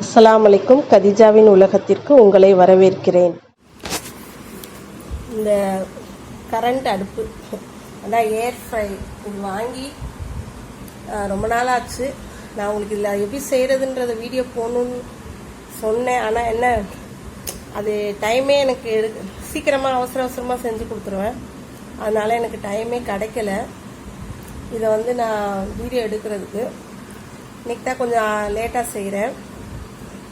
அஸ்ஸலாமு அலைக்கும். கதிஜாவின் உலகத்திற்கு உங்களை வரவேற்கிறேன். இந்த கரண்ட் அடுப்பு அதான் ஏர் ஃப்ரை இது வாங்கி ரொம்ப நாள் ஆச்சு. நான் உங்களுக்கு இதில் எப்படி செய்கிறதுன்றத வீடியோ போகணுன்னு சொன்னேன். ஆனால் என்ன அது டைமே எனக்கு சீக்கிரமாக அவசரமாக செஞ்சு கொடுத்துருவேன். அதனால் எனக்கு டைமே கிடைக்கல. இதை நான் வீடியோ எடுக்கிறதுக்கு இன்றைக்கி தான் கொஞ்சம் லேட்டாக செய்கிறேன்.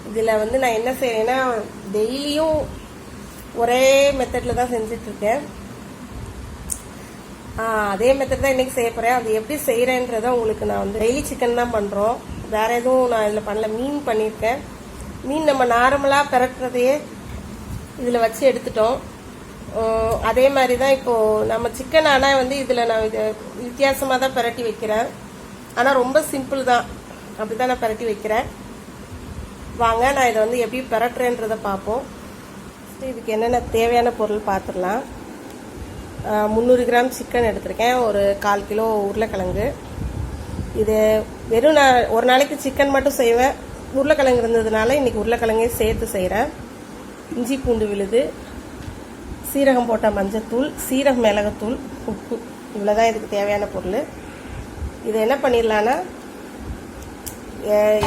இதில் நான் என்ன செய்கிறேன்னா, டெய்லியும் ஒரே மெத்தடில் தான் செஞ்சிட்ருக்கேன். அதே மெத்தட் தான் இன்றைக்கி செய்ய போகிறேன். அது எப்படி செய்கிறேன்றதை உங்களுக்கு நான் டெய்லி சிக்கன் தான் பண்ணுறோம். வேறு எதுவும் நான் இதில் பண்ணல. மீன் பண்ணியிருக்கேன். மீன் நம்ம நார்மலாக பிறக்கிறதையே இதில் வச்சு எடுத்துட்டோம். அதே மாதிரி தான் இப்போது நம்ம சிக்கன். ஆனால் இதில் நான் இதை வித்தியாசமாக தான் பிரட்டி வைக்கிறேன். ஆனால் ரொம்ப சிம்பிள் தான். அப்படி தான் நான் பிரட்டி வைக்கிறேன். வாங்க நான் இதை எப்படி பிரட்டுறேன்றதை பார்ப்போம். இதுக்கு என்னென்ன தேவையான பொருள் பார்த்துடலாம். 300 கிராம் சிக்கன் எடுத்திருக்கேன். ஒரு 1/4 கிலோ உருளைக்கிழங்கு. இது வெறும் நான் ஒரு நாளைக்கு சிக்கன் மட்டும் செய்வேன். உருளைக்கிழங்கு இருந்ததுனால இன்றைக்கி உருளைக்கிழங்கே சேர்த்து செய்கிறேன். இஞ்சி பூண்டு விழுது, சீரகம் போட்ட மஞ்சத்தூள், சீரகம் மிளகுத்தூள், உப்பு, இவ்வளோதான் இதுக்கு தேவையான பொருள். இதை என்ன பண்ணிடலான்னா,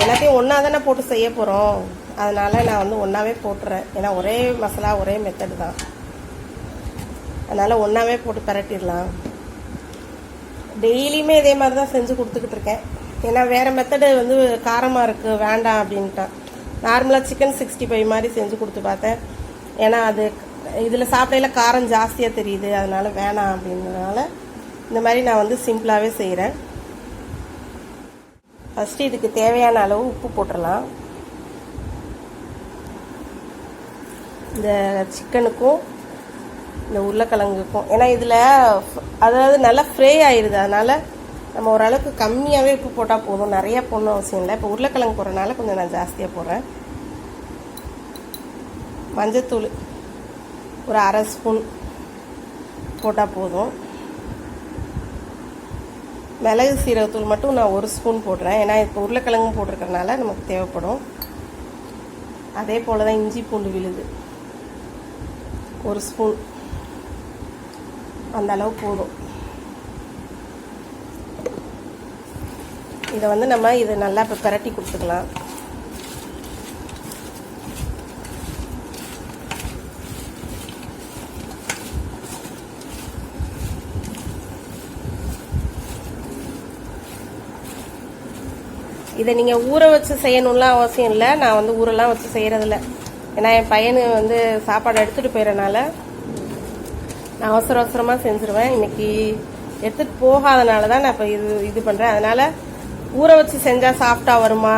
எல்லாத்தையும் ஒன்றா தானே போட்டு செய்ய போகிறோம். அதனால் நான் ஒன்றாவே போட்டுறேன். ஏன்னா ஒரே மசாலா ஒரே மெத்தடு தான். அதனால் ஒன்றாவே போட்டு பரட்டிடலாம். டெய்லியுமே இதே மாதிரி தான் செஞ்சு கொடுத்துக்கிட்டு இருக்கேன். ஏன்னா வேறு மெத்தடு காரமாக இருக்குது வேண்டாம் அப்படின்ட்டான். நார்மலாக சிக்கன் 65 மாதிரி செஞ்சு கொடுத்து பார்த்தேன். ஏன்னா அது இதில் சாப்பிடையில காரம் ஜாஸ்தியாக தெரியுது. அதனால் வேணாம் அப்படின்றதுனால இந்த மாதிரி நான் சிம்பிளாகவே செய்கிறேன். ஃபஸ்ட்டு இதுக்கு தேவையான அளவு உப்பு போட்டுடலாம். இந்த சிக்கனுக்கும் இந்த உருளைக்கிழங்குக்கும். ஏன்னா இதில் அதாவது நல்லா ஃப்ரை ஆயிடுது. அதனால் நம்ம ஓரளவுக்கு கம்மியாகவே உப்பு போட்டால் போதும். நிறைய போடணும் அவசியம் இல்லை. இப்போ உருளைக்கிழங்கு போடுறதுனால கொஞ்சம் நான் ஜாஸ்தியாக போடுறேன். மஞ்சத்தூள் ஒரு 1/2 ஸ்பூன் போட்டால் போதும். மிளகு சீரகத்தூள் மட்டும் நான் 1 ஸ்பூன் போடுறேன். ஏன்னா இப்போ உருளைக்கிழங்கும் போட்டிருக்கறனால நமக்கு தேவைப்படும். அதே போல் தான் இஞ்சி பூண்டு விழுது 1 ஸ்பூன், அந்த அளவு போதும். இதை நம்ம இதை நல்லா இப்போ பிரட்டி கொடுத்துக்கலாம். இதை நீங்கள் ஊற வச்சு செய்யணும்லாம் அவசியம் இல்லை. நான் ஊரெல்லாம் வச்சு செய்கிறதில்ல. ஏன்னா என் பையனு சாப்பாடு எடுத்துகிட்டு போயிடறனால நான் அவசரமாக செஞ்சுருவேன். இன்றைக்கி எடுத்துகிட்டு போகாதனால தான் நான் இப்போ இது பண்ணுறேன். அதனால் ஊற வச்சு செஞ்சால் சாஃப்டாக வருமா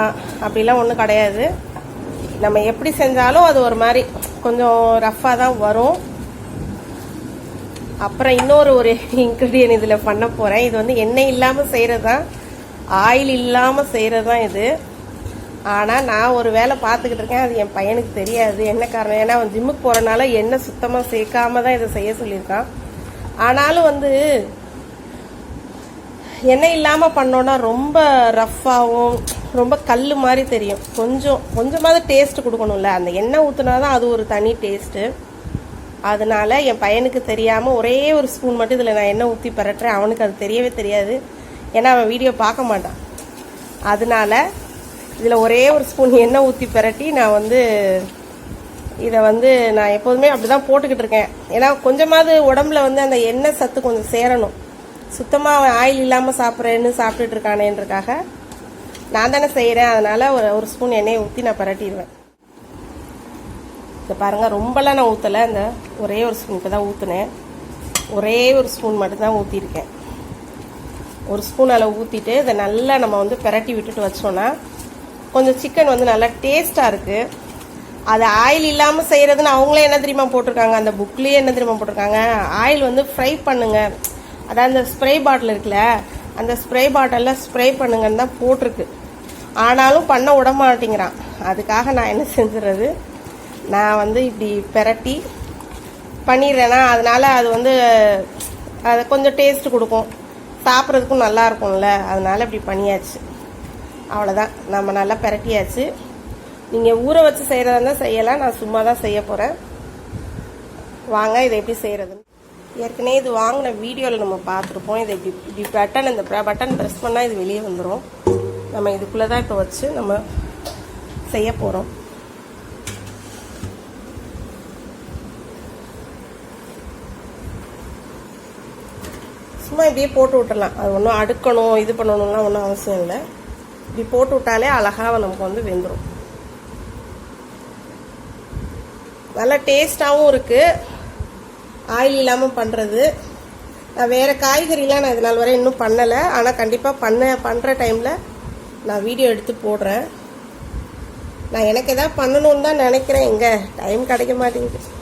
அப்படிலாம் ஒன்றும் கிடையாது. நம்ம எப்படி செஞ்சாலும் அது ஒரு மாதிரி கொஞ்சம் ரஃப்பாக தான் வரும். அப்புறம் இன்னொரு இன்க்ரீடியன்ட் இதில் பண்ண போகிறேன். இது எண்ணெய் இல்லாமல் செய்கிறது தான், ஆயில் இல்லாமல் செய்கிறது தான் இது. ஆனால் நான் ஒரு வேலை பார்த்துக்கிட்டு இருக்கேன். அது என் பையனுக்கு தெரியாது. என்ன காரணம்? ஏன்னா அவன் ஜிம்முக்கு போகிறனால எண்ணெய் சுத்தமாக சேர்க்காம தான் இதை செய்ய சொல்லியிருக்கான். ஆனாலும் எண்ணெய் இல்லாமல் பண்ணோன்னா ரொம்ப ரஃப்பாகவும் ரொம்ப கல் மாதிரி தெரியும். கொஞ்சமாவது டேஸ்ட் கொடுக்கணும்ல. அந்த எண்ணெய் ஊற்றினா தான் அது ஒரு தனி டேஸ்ட்டு. அதனால என் பையனுக்கு தெரியாமல் ஒரே ஒரு ஸ்பூன் மட்டும் இதில் நான் எண்ணெய் ஊற்றி பரட்டுறேன். அவனுக்கு அது தெரியவே தெரியாது. ஏன்னா அவன் வீடியோ பார்க்க மாட்டான். அதனால இதில் ஒரே ஒரு ஸ்பூன் எண்ணெய் ஊற்றி பரட்டி நான் இதை நான் எப்போதுமே அப்படி தான் போட்டுக்கிட்டு இருக்கேன். ஏன்னா கொஞ்சமாவது உடம்புல அந்த எண்ணெய் சத்து கொஞ்சம் சேரணும். சுத்தமாக அவன் ஆயில் இல்லாமல் சாப்பிட்டுட்டு இருக்கானேன்றக்காக நான் தானே செய்கிறேன். அதனால் ஒரு ஸ்பூன் எண்ணெயை ஊற்றி நான் பரட்டிடுவேன். இதை பாருங்கள், ரொம்பலாம் நான் ஊற்றலை. இந்த ஒரே ஒரு ஸ்பூன் இப்போ தான் ஊற்றுனேன். ஒரே ஒரு ஸ்பூன் மட்டும்தான் ஊற்றிருக்கேன். ஒரு ஸ்பூன் அளவு ஊற்றிட்டு இதை நல்லா நம்ம பிரட்டி விட்டுட்டு வச்சோன்னா கொஞ்சம் சிக்கன் நல்லா டேஸ்ட்டாக இருக்குது. அது ஆயில் இல்லாமல் செய்கிறதுன்னு அவங்களே என்ன தெரியுமா போட்டிருக்காங்க, அந்த புக்லேயே என்ன தெரியுமா போட்டிருக்காங்க, ஆயில் ஃப்ரை பண்ணுங்க. அதான் அந்த ஸ்ப்ரே பாட்டில் இருக்குல்ல, அந்த ஸ்ப்ரே பாட்டிலில் ஸ்ப்ரே பண்ணுங்கன்னு தான் போட்டிருக்கு. ஆனாலும் பண்ண விட மாட்டேங்கிறான். அதுக்காக நான் என்ன செஞ்சுறது, நான் இப்படி பிரட்டி பண்ணிடுறேன்னா அதனால் அது அது கொஞ்சம் டேஸ்ட் கொடுக்கும், சாப்பிட்றதுக்கும் நல்லா இருக்கும்ல. அதனால் இப்படி பண்ணியாச்சு. அவ்வளோதான், நம்ம நல்லா பிரட்டியாச்சு. நீங்கள் ஊற வச்சு செய்கிறதா இருந்தால் செய்யலாம், நான் சும்மா தான் செய்ய போகிறேன். வாங்க இதை எப்படி செய்கிறதுன்னு. ஏற்கனவே இது வாங்கின வீடியோவில் நம்ம பார்த்துருப்போம். இதை இப்படி பட்டன், இந்த பட்டன் ப்ரெஸ் பண்ணால் இது வெளியே வந்துடும். நம்ம இதுக்குள்ளே தான் இப்போ வச்சு நம்ம செய்ய போகிறோம். சும்மா இப்படியே போட்டு விட்டுடலாம். அது ஒன்றும் அடுக்கணும் இது பண்ணணும்லாம் ஒன்றும் அவசியம் இல்லை. இப்படி போட்டு விட்டாலே அழகாக நமக்கு வந்து வெந்துடும். நல்லா டேஸ்டாகவும் இருக்குது, ஆயில் இல்லாமல் பண்ணுறது. நான் வேறு காய்கறிலாம் நான் இது நாள் வரை இன்னும் பண்ணலை. ஆனால் கண்டிப்பாக பண்ணுற டைமில் நான் வீடியோ எடுத்து போடுறேன். நான் எனக்கு எதாவது பண்ணணும்னு தான் நினைக்கிறேன். எங்கே டைம் கிடைக்க மாட்டேங்குது,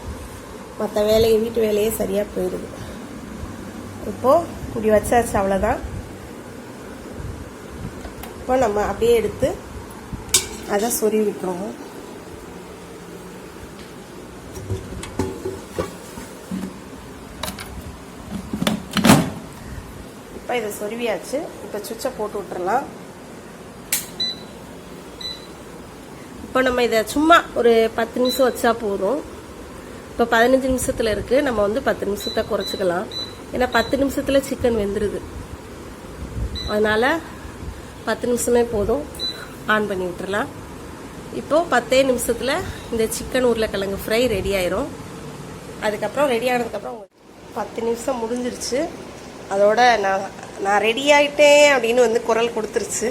மற்ற வேலையை வீட்டு வேலையே சரியாக போயிடுது. இப்போது இப்படி வச்சாச்சு, அவ்வளோதான். இப்போ நம்ம அப்படியே எடுத்து அதை சொருவி விட்டுருவோம். இப்போ இதை சொருவியாச்சு. இப்போ சுவிட்சை போட்டு விட்டுறலாம். இப்போ நம்ம இதை சும்மா ஒரு 10 நிமிஷம் வச்சா போதும். இப்போ 15 நிமிஷத்தில் இருக்குது. நம்ம வந்து 10 நிமிஷத்தை குறைச்சிக்கலாம். ஏன்னா 10 நிமிஷத்தில் சிக்கன் வெந்துடுது. அதனால் 10 நிமிஷமே போதும். ஆன் பண்ணி விட்டுறலாம். இப்போது 10 நிமிஷத்தில் இந்த சிக்கன் உருளைக்கிழங்கு ஃப்ரை ரெடி ஆயிரும். அதுக்கப்புறம் ரெடி ஆனதுக்கப்புறம் 10 நிமிஷம் முடிஞ்சிருச்சு. அதோட நான் ரெடி ஆகிட்டேன் அப்படின்னு வந்து குரல் கொடுத்துருச்சு.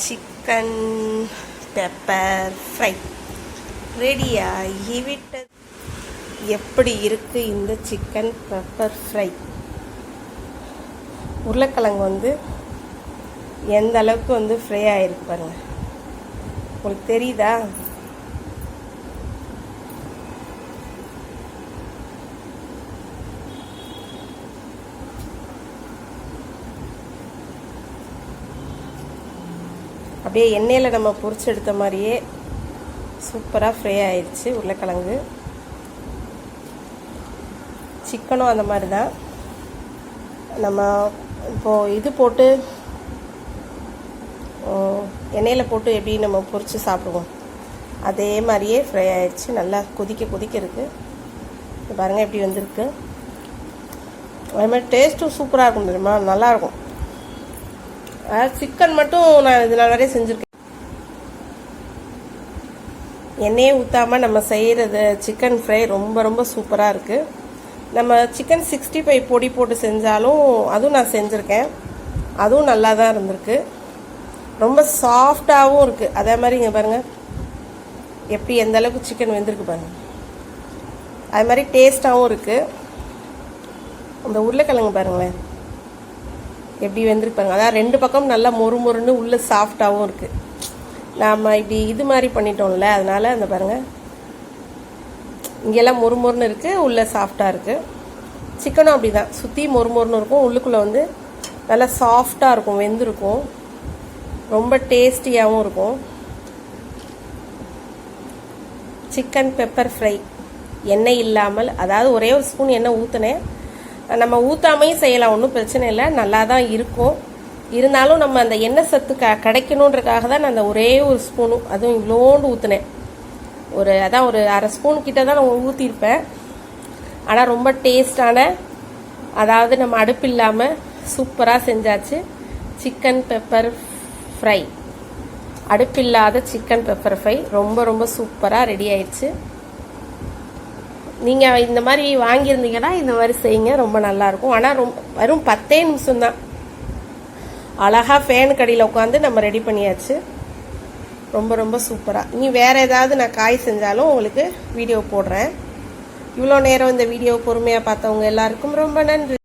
சிக்கன் பெப்பர் ஃப்ரை ரெடி ஆகிவிட்டது. எப்படி இருக்கு இந்த சிக்கன் பெப்பர் ஃப்ரை? உருளைக்கிழங்கு வந்து எந்த அளவுக்கு வந்து ஃப்ரை ஆகிருக்கு பாருங்க. உங்களுக்கு தெரியுதா? அப்படியே எண்ணெயில் நம்ம பொரிச்சு எடுத்த மாதிரியே சூப்பராக ஃப்ரை ஆயிடுச்சு உருளைக்கிழங்கு. சிக்கனும் அந்த மாதிரி தான். நம்ம இப்போது இது போட்டு எண்ணெயில் போட்டு எப்படி நம்ம பொரித்து சாப்பிடுவோம் அதே மாதிரியே ஃப்ரை ஆயிடுச்சு. நல்லா கொதிக்க இருக்குது. பாருங்கள் எப்படி வந்திருக்கு. அது மாதிரி டேஸ்ட்டும் சூப்பராக இருக்கும் தெரியுமா, நல்லாயிருக்கும். சிக்கன் மட்டும் நான் இது நாள் வரையும் செஞ்சுருக்கேன். எண்ணெயே ஊற்றாமல் நம்ம செய்கிறது சிக்கன் ஃப்ரை ரொம்ப ரொம்ப சூப்பராக இருக்குது. நம்ம சிக்கன் 65 பொடி போட்டு செஞ்சாலும் அதுவும் நான் செஞ்சுருக்கேன். அதுவும் நல்லா தான் இருந்திருக்கு. ரொம்ப சாஃப்டாகவும் இருக்குது. அதே மாதிரி இங்கே பாருங்கள் எப்படி எந்த அளவுக்கு சிக்கன் வெந்திருக்கு பாருங்கள். அது மாதிரி டேஸ்ட்டாகவும் இருக்குது. அந்த உருளைக்கிழங்கு பாருங்களேன் எப்படி வெந்திருக்கு பாருங்கள். அதான் 2 பக்கம் நல்லா மொறுன்னு உள்ளே சாஃப்டாகவும் இருக்குது. நாம் இப்படி இது மாதிரி பண்ணிட்டோம்ல, அதனால் அந்த பாருங்கள் இங்கெல்லாம் மொறுன்னு இருக்குது, உள்ளே சாஃப்டாக இருக்குது. சிக்கனும் அப்படி தான் சுற்றி மொறுன்னு இருக்கும், உள்ளுக்குள்ளே வந்து நல்லா சாஃப்டாக இருக்கும், வெந்திருக்கும். ரொம்ப டேஸ்டியாகவும் இருக்கும். சிக்கன் பெப்பர் ஃப்ரை எண்ணெய் இல்லாமல், அதாவது ஒரே ஒரு ஸ்பூன் எண்ணெய் ஊற்றினேன். நம்ம ஊற்றாமையும் செய்யலாம், ஒன்றும் பிரச்சனை இல்லை, நல்லா தான் இருக்கும். இருந்தாலும் நம்ம அந்த எண்ணெய் சத்து கிடைக்கணுன்றக்காக தான் நான் அந்த ஒரே ஒரு ஸ்பூனு, அதுவும் இவ்வளோண்டு ஊற்றினேன். அதான் ஒரு அரை ஸ்பூன் கிட்ட தான் நான் ஊற்றிருப்பேன். ஆனால் ரொம்ப டேஸ்டான, அதாவது நம்ம அடுப்பு இல்லாமல் சூப்பராக செஞ்சாச்சு சிக்கன் பெப்பர் ஃப்ரை. அடுப்பில்லாத சிக்கன் பெப்பர் ஃப்ரை ரொம்ப ரொம்ப சூப்பராக ரெடி ஆயிடுச்சு. நீங்கள் இந்த மாதிரி வாங்கியிருந்தீங்கன்னா இந்த மாதிரி செய்யுங்க, ரொம்ப நல்லாயிருக்கும். ஆனால் வெறும் 10 நிமிஷம்தான். அழகாக ஃபேனு கடியில் உட்காந்து நம்ம ரெடி பண்ணியாச்சு. ரொம்ப ரொம்ப சூப்பராக. இனி வேறு ஏதாவது நான் காய் செஞ்சாலும் உங்களுக்கு வீடியோ போடுறேன். இவ்வளோ நேரம் இந்த வீடியோ பொறுமையாக பார்த்தவங்க எல்லாருக்கும் ரொம்ப நன்றி.